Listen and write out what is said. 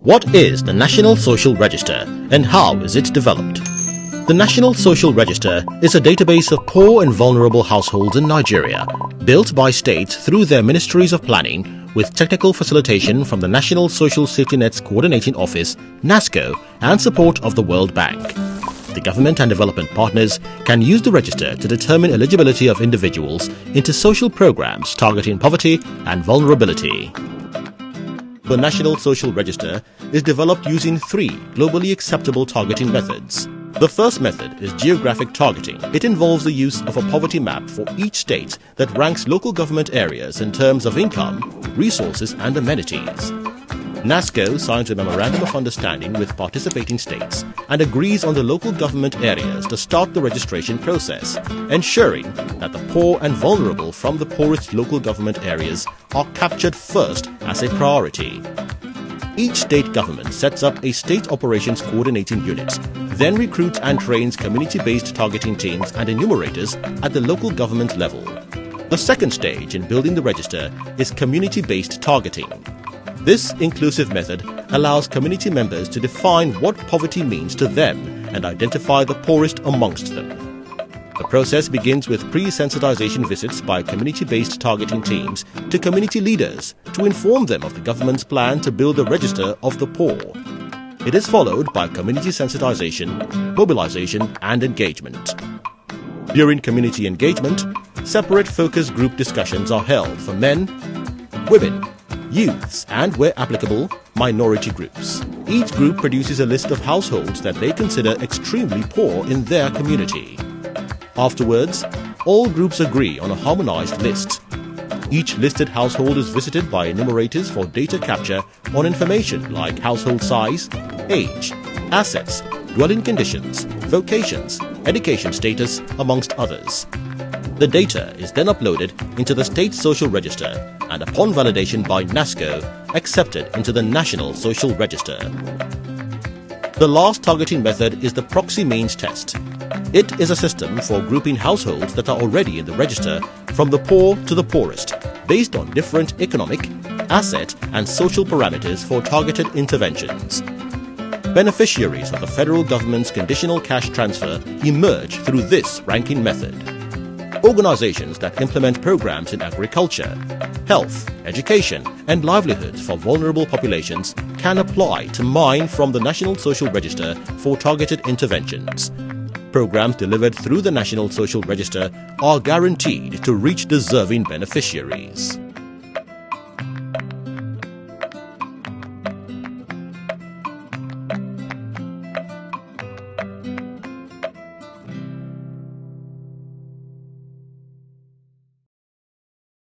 What is the National Social Register and how is it developed? The National Social Register is a database of poor and vulnerable households in Nigeria, built by states through their Ministries of Planning with technical facilitation from the National Social Safety Nets Coordinating Office, NASCO, and support of the World Bank. The government and development partners can use the register to determine eligibility of individuals into social programs targeting poverty and vulnerability. The National Social Register is developed using three globally acceptable targeting methods. The first method is geographic targeting. It involves the use of a poverty map for each state that ranks local government areas in terms of income, resources, and amenities. NASCO signs a Memorandum of Understanding with participating states and agrees on the local government areas to start the registration process, ensuring that the poor and vulnerable from the poorest local government areas are captured first as a priority. Each state government sets up a state operations coordinating unit, then recruits and trains community-based targeting teams and enumerators at the local government level. The second stage in building the register is community-based targeting. This inclusive method allows community members to define what poverty means to them and identify the poorest amongst them. The process begins with pre-sensitization visits by community-based targeting teams to community leaders to inform them of the government's plan to build a register of the poor. It is followed by community sensitization, mobilization, and engagement. During community engagement, separate focus group discussions are held for men, women, youths, and, where applicable, minority groups. Each group produces a list of households that they consider extremely poor in their community. Afterwards, all groups agree on a harmonized list. Each listed household is visited by enumerators for data capture on information like household size, age, assets, dwelling conditions, vocations, education status, amongst others. The data is then uploaded into the State Social Register and, upon validation by NASCO, accepted into the National Social Register. The last targeting method is the proxy means test. It is a system for grouping households that are already in the register from the poor to the poorest, based on different economic, asset, and social parameters for targeted interventions. Beneficiaries of the federal government's conditional cash transfer emerge through this ranking method. Organizations that implement programs in agriculture, health, education, and livelihoods for vulnerable populations can apply to mine from the National Social Register for targeted interventions. Programs delivered through the National Social Register are guaranteed to reach deserving beneficiaries.